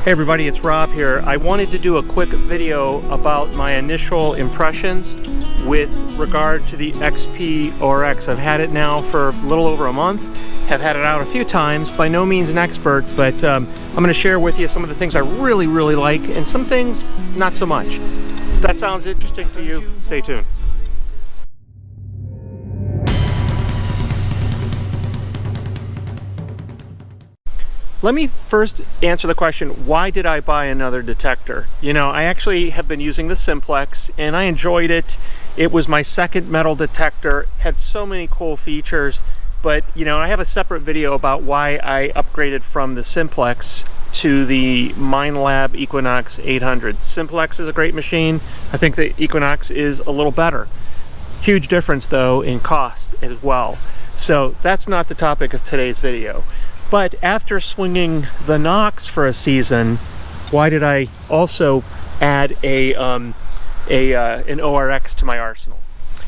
Hey everybody, it's Rob here. I wanted to do a quick video about my initial impressions with regard to the XP ORX. I've had it now for a little over a month, have had it out a few times, by no means an expert, but I'm going to share with you some of the things I really like and some things not so much. If that sounds interesting to you, stay tuned. Let me first answer the question, why did I buy another detector? You know, I actually have been using the Simplex and I enjoyed it. It was my second metal detector, had so many cool features, but you know, I have a separate video about why I upgraded from the Simplex to the My Equinox 800. Simplex is a great machine. I think the Equinox is a little better. Huge difference though in cost as well. So that's not the topic of today's video. But after swinging the Knox for a season, why did I also add an ORX to my arsenal?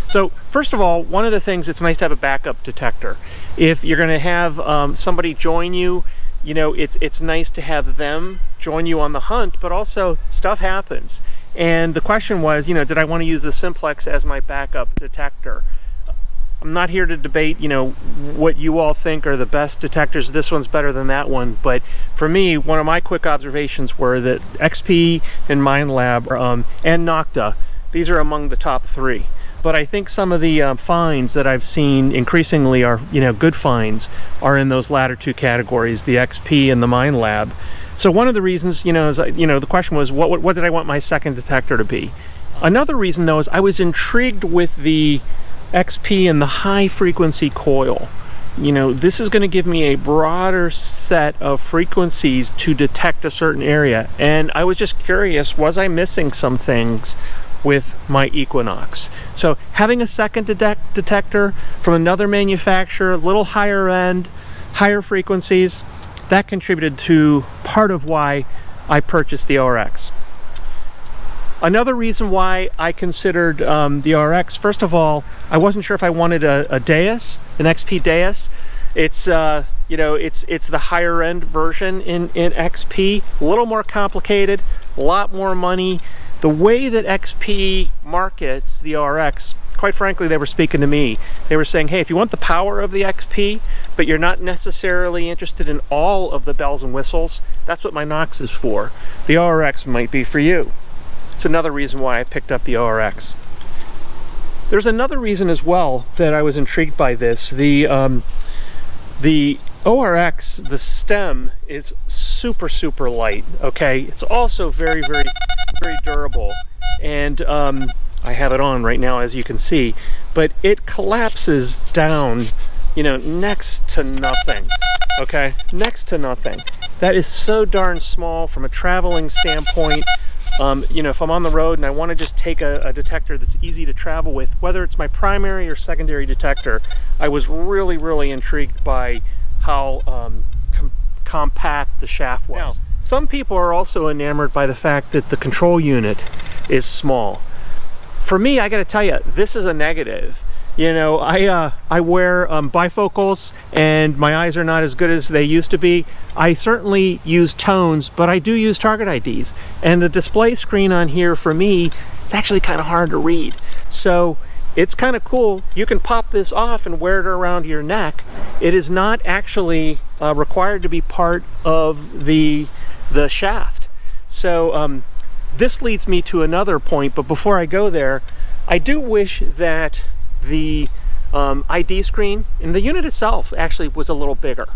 So first of all, one of the things, it's nice to have a backup detector. If you're going to have somebody join you, you know, it's nice to have them join you on the hunt, but also stuff happens. And the question was, you know, did I want to use the Simplex as my backup detector? I'm not here to debate, you know, what you all think are the best detectors. This one's better than that one. But for me, one of my quick observations were that XP and MindLab and Nocta, these are among the top three. But I think some of the finds that I've seen increasingly are, you know, good finds are in those latter two categories, the XP and the MindLab. So one of the reasons, you know, is, you know, the question was, what did I want my second detector to be? Another reason, though, is I was intrigued with the XP and the high frequency coil. You know, this is going to give me a broader set of frequencies to detect a certain area, and I was just curious, was I missing some things with my Equinox? So having a second detector from another manufacturer, a little higher end, higher frequencies, that contributed to part of why I purchased the ORX. Another reason why I considered the RX, first of all, I wasn't sure if I wanted a Deus, an XP Deus. It's you know, it's the higher end version in XP, a little more complicated, a lot more money. The way that XP markets the RX, quite frankly, they were speaking to me. They were saying, hey, if you want the power of the XP, but you're not necessarily interested in all of the bells and whistles, that's what my Knox is for. The RX might be for you. It's another reason why I picked up the ORX. There's another reason as well that I was intrigued by this. The ORX, the stem is super light, okay? It's also very durable. And I have it on right now, as you can see, but it collapses down, you know, next to nothing, okay? Next to nothing. That is so darn small from a traveling standpoint. You know, if I'm on the road and I want to just take a detector that's easy to travel with, whether it's my primary or secondary detector, I was really intrigued by how compact the shaft was. Now, some people are also enamored by the fact that the control unit is small. For me, I got to tell you, this is a negative. You know, I wear bifocals and my eyes are not as good as they used to be. I certainly use tones, but I do use target IDs. And the display screen on here, for me, it's actually kind of hard to read. So it's kind of cool. You can pop this off and wear it around your neck. It is not actually required to be part of the shaft. So this leads me to another point, but before I go there, I do wish that the ID screen in the unit itself actually was a little bigger.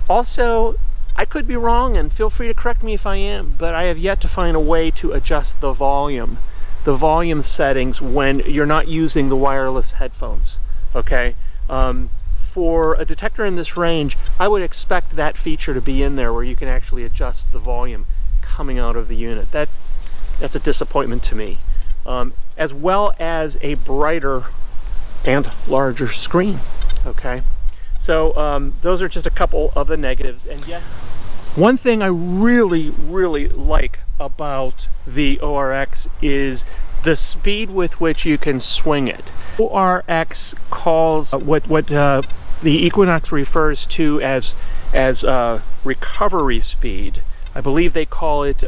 Also, I could be wrong, and feel free to correct me if I am, but I have yet to find a way to adjust the volume settings when you're not using the wireless headphones, okay? For a detector in this range, I would expect that feature to be in there where you can actually adjust the volume coming out of the unit. That's a disappointment to me. As well as a brighter and larger screen, okay? So those are just a couple of the negatives. And yes, one thing I really like about the ORX is the speed with which you can swing it. ORX calls what the Equinox refers to as recovery speed. I believe they call it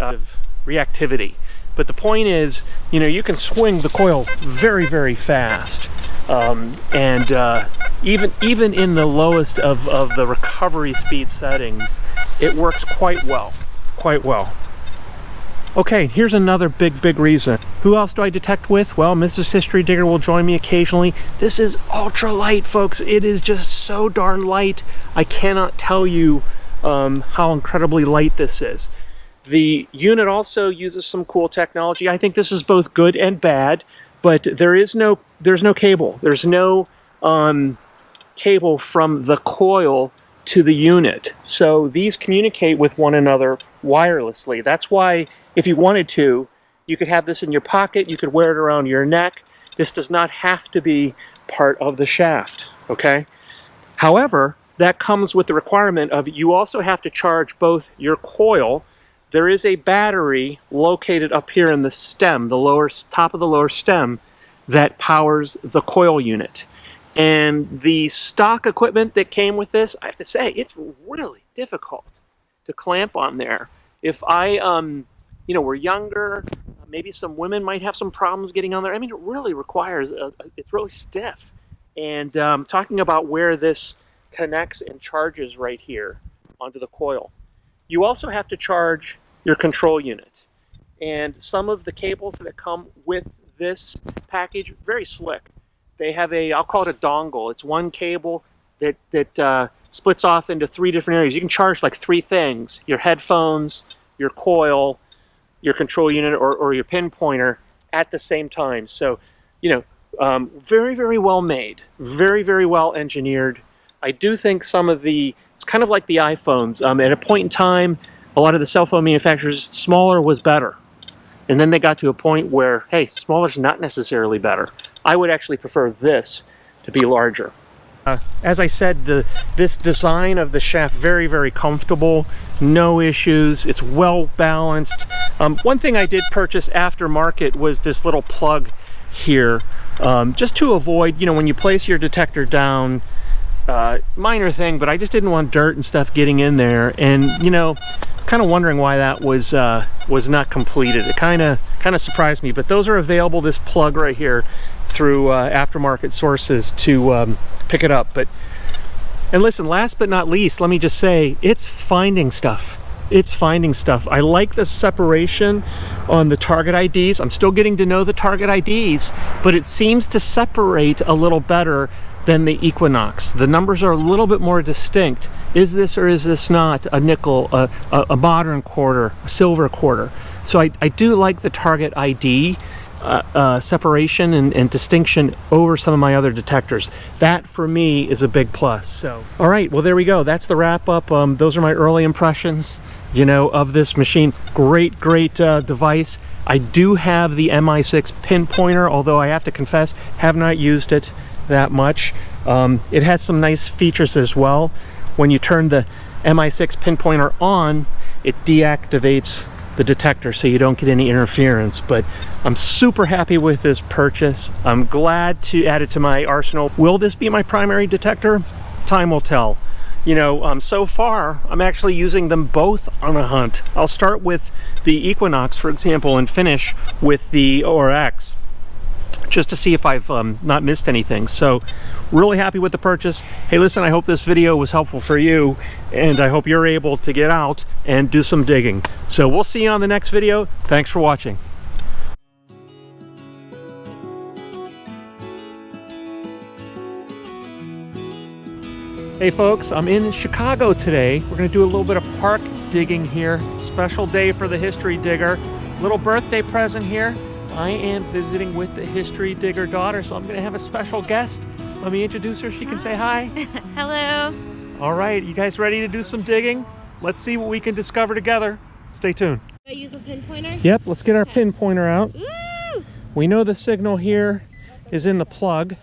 reactivity. But the point is, you know, you can swing the coil very, very fast. Even in the lowest of the recovery speed settings, it works quite well, quite well. Okay, here's another big reason. Who else do I detect with? Well, Mrs. History Digger will join me occasionally. This is ultra light, folks. It is just so darn light. I cannot tell you how incredibly light this is. The unit also uses some cool technology. I think this is both good and bad, but there's no cable. There's no cable from the coil to the unit. So these communicate with one another wirelessly. That's why, if you wanted to, you could have this in your pocket, you could wear it around your neck. This does not have to be part of the shaft, okay? However, that comes with the requirement of you also have to charge both your coil. There is a battery located up here in the stem, the lower top of the lower stem, that powers the coil unit. And the stock equipment that came with this, I have to say, it's really difficult to clamp on there. If I, you know, were younger, maybe some women might have some problems getting on there. I mean, it really requires, it's really stiff. And talking about where this connects and charges right here onto the coil. You also have to charge your control unit. And some of the cables that come with this package, very slick. They have a, I'll call it a dongle. It's one cable that splits off into 3 different areas. You can charge like 3 things: your headphones, your coil, your control unit, or your pin pointer at the same time. So, you know, very well made, very well engineered. I do think some of the, it's kind of like the iPhones. At a point in time, a lot of the cell phone manufacturers, smaller was better. And then they got to a point where, hey, smaller is not necessarily better. I would actually prefer this to be larger. As I said, this design of the shaft, very comfortable, no issues, it's well balanced. One thing I did purchase aftermarket was this little plug here, just to avoid, you know, when you place your detector down, minor thing, but I just didn't want dirt and stuff getting in there, and you know, kind of wondering why that was not completed. It kind of surprised me, but those are available, this plug right here, through aftermarket sources to pick it up. And listen, last but not least, let me just say, it's finding stuff. It's finding stuff. I like the separation on the target IDs. I'm still getting to know the target IDs, but it seems to separate a little better than the Equinox. The numbers are a little bit more distinct. Is this or is this not a nickel, a modern quarter, a silver quarter? So I do like the target ID separation and distinction over some of my other detectors. That for me is a big plus. So, all right, well, there we go. That's the wrap up. Those are my early impressions, you know, of this machine. Great device. I do have the MI6 pin pointer, although I have to confess, have not used it that much. It has some nice features as well. When you turn the MI6 pin pointer on, it deactivates the detector so you don't get any interference. But I'm super happy with this purchase. I'm glad to add it to my arsenal. Will this be my primary detector? Time will tell. You know, so far I'm actually using them both on a hunt. I'll start with the Equinox, for example, and finish with the ORX, just to see if I've not missed anything. So really happy with the purchase. Hey, listen, I hope this video was helpful for you, and I hope you're able to get out and do some digging. So we'll see you on the next video. Thanks for watching. Hey folks, I'm in Chicago today. We're gonna do a little bit of park digging here. Special day for the History Digger. Little birthday present here. I am visiting with the History Digger daughter, so I'm going to have a special guest. Let me introduce her. She can say hi. Hello. All right, you guys ready to do some digging? Let's see what we can discover together. Stay tuned. Do I use a pin pointer? Yep, let's get our pin pointer out. Woo! We know the signal here is in the plug.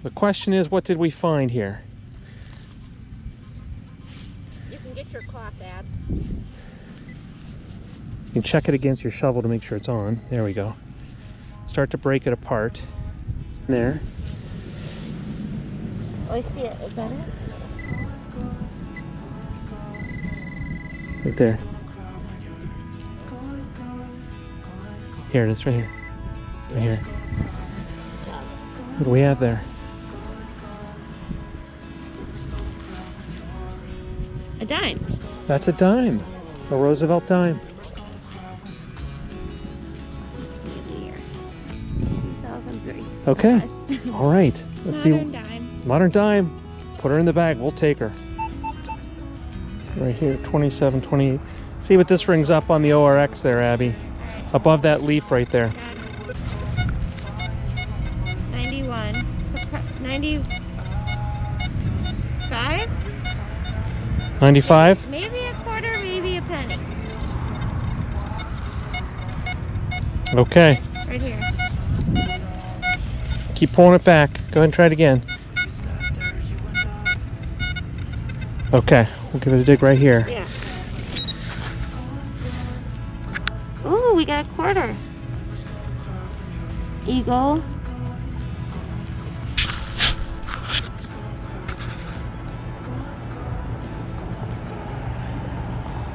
The question is, what did we find here? You can get your cloth, Dad. You can check it against your shovel to make sure it's on. There we go. Start to break it apart. There. Oh, I see it. Is that it? Right there. Here it is, right here. Right here. What do we have there? A dime. That's a dime. A Roosevelt dime. Year. 2003. Okay. All right. Let's Modern see. dime. Modern dime. Put her in the bag. We'll take her. Right here, 27, 28. See what this rings up on the ORX there, Abby. Above that leaf right there. 91. 95? 95? Maybe a quarter, maybe a penny. Okay. Right here. Keep pulling it back. Go ahead and try it again. Okay. We'll give it a dig right here. Yeah. Ooh, we got a quarter. Eagle.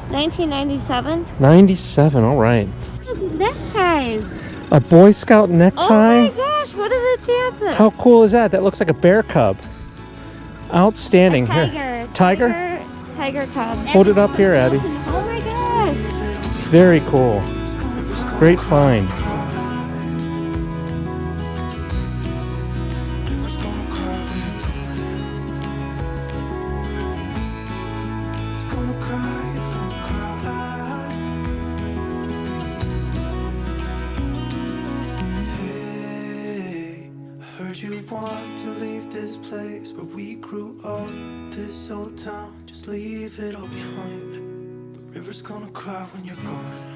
$19.97. 97. All right. Neckties. A Boy Scout Oh necktie? my gosh, what is it dancing? How cool is that? That looks like a bear cub. Outstanding. A Here. tiger. Tiger? Tiger cub. Hold it up here, Abby. Oh my gosh. Very cool. Great find. You want to leave this place where we grew up, this old town, just leave it all behind. The river's gonna cry when you're gone.